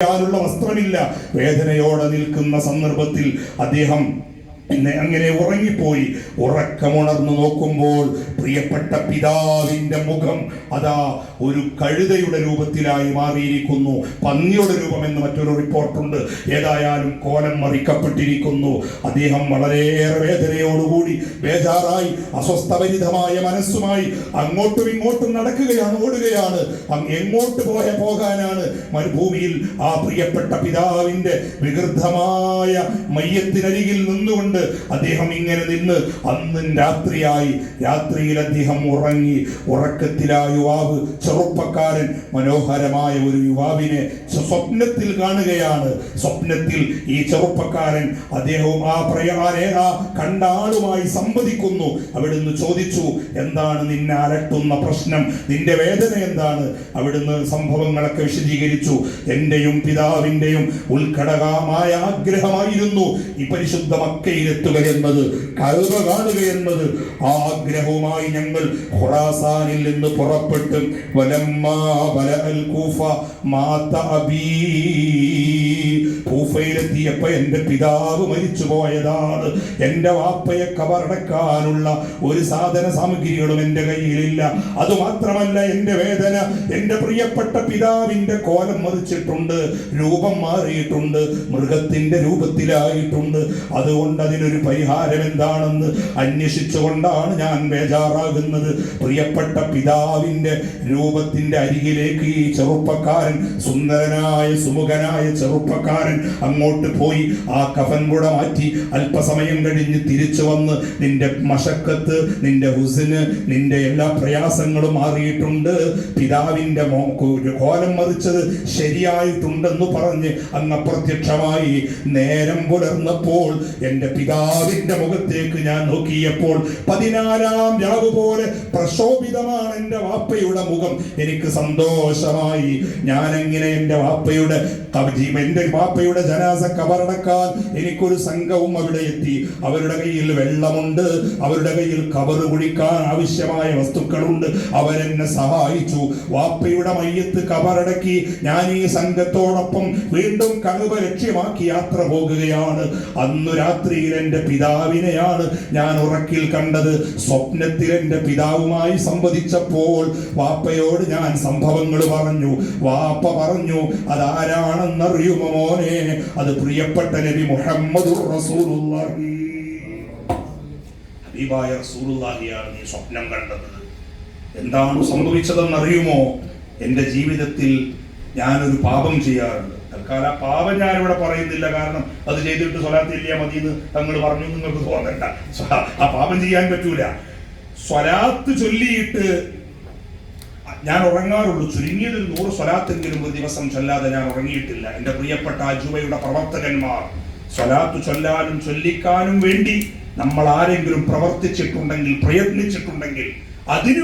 ാനുള്ള വസ്ത്രമില്ല. വേദനയോടെ നിൽക്കുന്ന സന്ദർഭത്തിൽ അദ്ദേഹം അങ്ങനെ ഉറങ്ങിപ്പോയി. ഉറക്കമുണർന്നു നോക്കുമ്പോൾ പ്രിയപ്പെട്ട പിതാവിന്റെ മുഖം അതാ ഒരു കഴുതയുടെ രൂപത്തിലായി മാറിയിരിക്കുന്നു. പന്നിയുടെ രൂപം എന്ന് മറ്റൊരു റിപ്പോർട്ടുണ്ട്. ഏതായാലും കോലം മറിക്കപ്പെട്ടിരിക്കുന്നു. അദ്ദേഹം വളരെയേറെ വേദനയോടുകൂടി ബേജാറായി അസ്വസ്ഥഭരിതമായ മനസ്സുമായി അങ്ങോട്ടും ഇങ്ങോട്ടും നടക്കുകയാണ്, ഓടുകയാണ്. എങ്ങോട്ട് പോകാനാണ്? മരുഭൂമിയിൽ ആ പ്രിയപ്പെട്ട പിതാവിന്റെ വികൃതമായ മയ്യത്തിനരികിൽ നിന്നുകൊണ്ട് അദ്ദേഹം ഇങ്ങനെ നിന്ന് അന്ന് രാത്രിയിൽ അദ്ദേഹം ഉറങ്ങി. ഉറക്കത്തിലാ യുവാവ്, ചെറുപ്പക്കാരൻ, മനോഹരമായ ഒരു യുവാവിനെ സ്വപ്നത്തിൽ കാണുകയാണ്. സ്വപ്നത്തിൽ ഈ ചെറുപ്പക്കാരൻ അദ്ദേഹവും ആ കണ്ട ആളുമായി സംവദിക്കുന്നു. അവിടുന്ന് ചോദിച്ചു, എന്താണ് നിന്നെ അലട്ടുന്ന പ്രശ്നം, നിന്റെ വേദന എന്താണ്? അവിടുന്ന് സംഭവങ്ങളൊക്കെ വിശദീകരിച്ചു. എന്റെയും പിതാവിന്റെയും ഉത്കടകമായ ആഗ്രഹമായിരുന്നു ഈ പരിശുദ്ധ മക്കയിലെത്തുക എന്നത്, കഅബ കാണുക എന്നത്. ആ ആഗ്രഹവുമായി ഞങ്ങൾ ഖുറാസാനിൽ നിന്ന് പുറപ്പെട്ടു. വലമ്മാ ബലഅൽ കൂഫ മാത അബീ, കൂഫയിലെത്തിയപ്പോൾ എൻ്റെ പിതാവ് മരിച്ചു പോയതാണ്. എൻ്റെ വാപ്പയെ കബറടക്കാനുള്ള ഒരു സാധന സാമഗ്രികളും എൻ്റെ കയ്യിലില്ല. അതുമാത്രമല്ല, എൻ്റെ വേദന, എൻ്റെ പ്രിയപ്പെട്ട പിതാവിൻ്റെ കോലം മറിച്ചിട്ടുണ്ട്, രൂപം മാറിയിട്ടുണ്ട്, മൃഗത്തിൻ്റെ രൂപത്തിലായിട്ടുണ്ട്. അതുകൊണ്ട് അതിനൊരു പരിഹാരം എന്താണെന്ന് അന്വേഷിച്ചുകൊണ്ടാണ് ഞാൻ ബേജാറാകുന്നത്. പ്രിയപ്പെട്ട പിതാവിൻ്റെ രൂപത്തിൻ്റെ അരികിലേക്ക് ഈ ചെറുപ്പക്കാരൻ, സുന്ദരനായ സുമുഖനായ ചെറുപ്പക്കാരൻ അങ്ങോട്ട് പോയി ആ കഫൻ കൂട മാറ്റി അല്പസമയം കഴിഞ്ഞ് തിരിച്ചു വന്ന്, നിന്റെ മശക്കത്ത്, നിന്റെ ഹുസ്ന്, നിന്റെ എല്ലാ പ്രയാസങ്ങളും മാറിയിട്ടുണ്ട്, പിതാവിന്റെ കോലം മറിച്ചത് ശരിയായിട്ടുണ്ടെന്ന് പറഞ്ഞ് അങ്ങ് അപ്രത്യക്ഷമായി. നേരം പുലർന്നപ്പോൾ എൻ്റെ പിതാവിന്റെ മുഖത്തേക്ക് ഞാൻ നോക്കിയപ്പോൾ 14-ാം രാവ് പോലെ പ്രശോഭിതമാണ് എൻ്റെ വാപ്പയുടെ മുഖം. എനിക്ക് സന്തോഷമായി. ഞാനെങ്ങനെ എൻ്റെ വാപ്പയുടെ ജനാസ കബറടക്കാൻ എനിക്കൊരു സംഘവും അവിടെ എത്തി. അവരുടെ കയ്യിൽ വെള്ളമുണ്ട്, അവരുടെ കയ്യിൽ കബറ് കുടിക്കാൻ ആവശ്യമായ വസ്തുക്കളുണ്ട്. അവരെന്നെ സഹായിച്ചു. വാപ്പയുടെ മയ്യത്ത് കബറടക്കി ഞാൻ ഈ സംഘത്തോടൊപ്പം വീണ്ടും കഅബ ലക്ഷ്യമാക്കി യാത്ര പോകുകയാണ്. അന്നു രാത്രിയിൽ എൻ്റെ പിതാവിനെയാണ് ഞാൻ ഉറക്കിൽ കണ്ടത്. സ്വപ്നത്തിൽ എൻ്റെ പിതാവുമായി സംവദിച്ചപ്പോൾ വാപ്പയോട് ഞാൻ സംഭവങ്ങൾ പറഞ്ഞു. വാപ്പ പറഞ്ഞു, അതാരാണെന്നറിയുമോ മോനെ? അത് പ്രിയപ്പെട്ട നബി മുഹമ്മദുർ റസൂലുള്ളാഹി, ഹബീബായ റസൂലുള്ളാഹിയാണ് നീ സ്വപ്നം കണ്ടത്. എന്താണ് സംഭവിച്ചതെന്നറിയുമോ? എൻ്റെ ജീവിതത്തിൽ ഞാനൊരു പാപം ചെയ്യാറുണ്ട്. തൽക്കാലം ആ പാപം ഞാനിവിടെ പറയുന്നില്ല, കാരണം അത് ചെയ്തിട്ട് സ്വലാത്തില്ല മതി എന്ന് തങ്ങൾ പറഞ്ഞു നിങ്ങൾക്ക് തോന്നണ്ട. ആ പാപം ചെയ്യാൻ പറ്റൂല. സ്വലാത്ത് ചൊല്ലിയിട്ട് ഞാൻ ഉറങ്ങാറുള്ളൂ. ചുരുങ്ങിയത് 100 സ്വലാത്തെങ്കിലും ഒരു ദിവസം ചൊല്ലാതെ ഞാൻ ഉറങ്ങിയിട്ടില്ല. എൻ്റെ പ്രിയപ്പെട്ട അജുബയുടെ പ്രവർത്തകന്മാർ സ്വലാത്ത് ചൊല്ലാനും ചൊല്ലിക്കാനും വേണ്ടി നമ്മൾ ആരെങ്കിലും പ്രവർത്തിച്ചിട്ടുണ്ടെങ്കിൽ, പ്രയത്നിച്ചിട്ടുണ്ടെങ്കിൽ, അതിനു